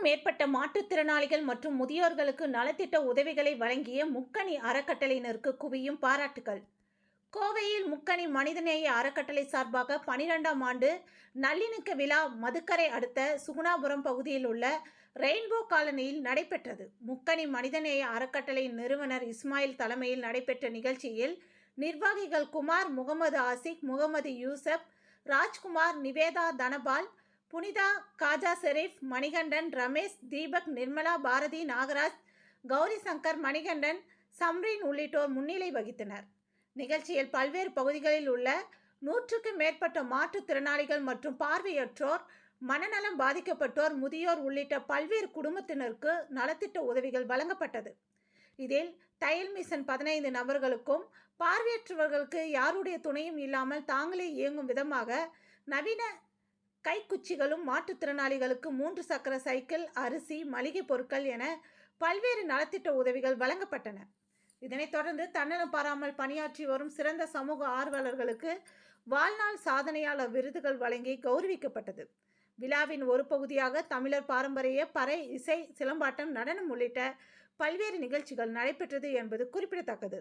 நூற்றுக்கும் மேற்பட்ட மாற்றுத்திறனாளிகள் மற்றும் முதியோர்களுக்கு நலத்திட்ட உதவிகளை வழங்கிய முக்கணி அறக்கட்டளையினருக்கு குவியும் பாராட்டுகள். கோவையில் முக்கணி மனிதநேய அறக்கட்டளை சார்பாக 12ஆம் ஆண்டு நல்லிணக்க விழா மதுக்கரை அடுத்த சுகுணாபுரம் பகுதியில் உள்ள ரெயின்போ காலனியில் நடைபெற்றது. முக்கணி மனிதநேய அறக்கட்டளையின் நிறுவனர் இஸ்மாயில் தலைமையில் நடைபெற்ற நிகழ்ச்சியில் நிர்வாகிகள் குமார், முகமது ஆசிக், முகமது யூசப், ராஜ்குமார், நிவேதா, தனபால், புனிதா, காஜா ஷெரீப், மணிகண்டன், ரமேஷ், தீபக், நிர்மலா, பாரதி, நாகராஜ், கௌரி சங்கர், மணிகண்டன், சம்ரீன் உள்ளிட்டோர் முன்னிலை வகித்தனர். நிகழ்ச்சியில் பல்வேறு பகுதிகளில் உள்ள 100க்கும் மேற்பட்ட மாற்றுத்திறனாளிகள் மற்றும் பார்வையற்றோர், மனநலம் பாதிக்கப்பட்டோர், முதியோர் உள்ளிட்ட பல்வேறு குடும்பத்தினருக்கு நலத்திட்ட உதவிகள் வழங்கப்பட்டது. இதில் தையல் மிஷன் 15 நபர்களுக்கும், பார்வையற்றவர்களுக்கு யாருடைய துணையும் இல்லாமல் தாங்களே இயங்கும் விதமாக நவீன கைக்குச்சிகளும், மாற்றுத்திறனாளிகளுக்கு 3 சக்கர சைக்கிள், அரிசி, மளிகை பொருட்கள் என பல்வேறு நலத்திட்ட உதவிகள் வழங்கப்பட்டன. இதனைத் தொடர்ந்து தன்னலம் பாராமல் பணியாற்றி வரும் சிறந்த சமூக ஆர்வலர்களுக்கு வாழ்நாள் சாதனையாளர் விருதுகள் வழங்கி கௌரவிக்கப்பட்டது. விழாவின் ஒரு பகுதியாக தமிழர் பாரம்பரிய பறை, இசை, சிலம்பாட்டம், நடனம் உள்ளிட்ட பல்வேறு நிகழ்ச்சிகள் நடைபெற்றது என்பது குறிப்பிடத்தக்கது.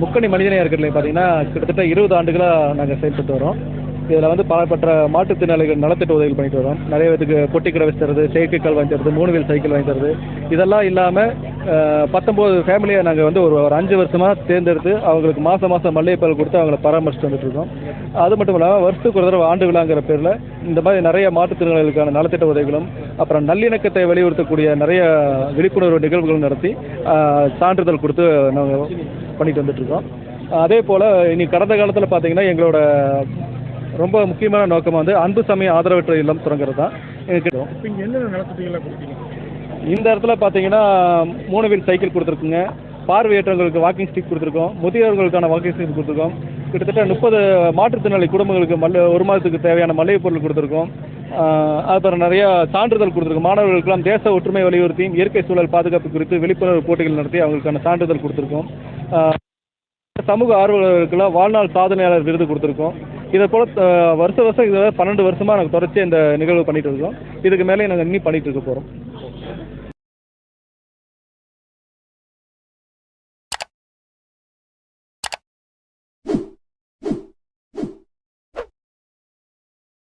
முக்கணி மனிதநேய அறக்கட்டளை பார்த்தீங்கன்னா கிட்டத்தட்ட 20 ஆண்டுகளாக நாங்கள் செயல்பட்டு வரோம். இதில் வந்து பலப்பட்ட மாற்றுத்திறனாளிகள் நலத்திட்ட உதவிகள் பண்ணிட்டு வரோம். நிறைய பேருக்கு பொட்டி கடை வச்சு தருது, செயற்கைக்கால் வாங்கி தருது, 3 வீல் சைக்கிள் வாங்கி தருது. இதெல்லாம் இல்லாமல் 19 ஃபேமிலியை நாங்கள் வந்து ஒரு 5 வருஷமாக தேர்ந்தெடுத்து அவங்களுக்கு மாதம் மல்லிகை பால் கொடுத்து அவங்கள பராமரிச்சுட்டு வந்துட்டுருக்கோம். அது மட்டும் இல்லாமல் வருஷத்துக்கு ஒரு தடவை ஆண்டு விழாங்கிற பேரில் இந்த மாதிரி நிறைய மாற்றுத்திறனாளிகளுக்கான நலத்திட்ட உதவிகளும், அப்புறம் நல்லிணக்கத்தை வலியுறுத்தக்கூடிய நிறைய விழிப்புணர்வு நிகழ்வுகளும் நடத்தி சான்றிதழ் கொடுத்து நாங்கள் பண்ணிட்டு வந்துட்டுருக்கோம். அதே போல் இனி கடந்த காலத்தில் பார்த்தீங்கன்னா எங்களோட ரொம்ப முக்கியமான நோக்கம் வந்து அன்பு சமய ஆதரவற்ற இல்லம் தொடங்குறது தான். என்னென்ன நலத்திட்டங்கள்லாம் கொடுத்தீங்க? இந்த இடத்துல பார்த்தீங்கன்னா 3 வீல் சைக்கிள் கொடுத்துருக்குங்க, பார்வையற்றவங்களுக்கு வாக்கிங் ஸ்டிக் கொடுத்துருக்கோம், முதியோர்களுக்கான வாக்கிங் ஸ்டிக் கொடுத்துருக்கோம். கிட்டத்தட்ட 30 மாற்றுத்திறனாளி குடும்பங்களுக்கு 1 மாதத்துக்கு தேவையான மளிகை பொருள் கொடுத்துருக்கோம். அப்புறம் நிறையா சான்றிதழ் கொடுத்துருக்கோம். மாணவர்களுக்கெல்லாம் தேச ஒற்றுமை வலியுறுத்தியும் இயற்கை சூழல் பாதுகாப்பு குறித்து விழிப்புணர்வு போட்டிகள் நடத்தி அவங்களுக்கான சான்றிதழ் கொடுத்துருக்கோம். சமூக ஆர்வலர்களுக்கெல்லாம் வாழ்நாள் சாதனையாளர் விருது கொடுத்துருக்கோம். இதை போல் வருஷம் இதை 12 வருஷமாக நாங்கள் தொடர்ச்சி இந்த நிகழ்வு பண்ணிகிட்டு இருக்கோம். இதுக்கு மேலே நாங்கள் இன்னும் பண்ணிகிட்டு இருக்க போகிறோம்.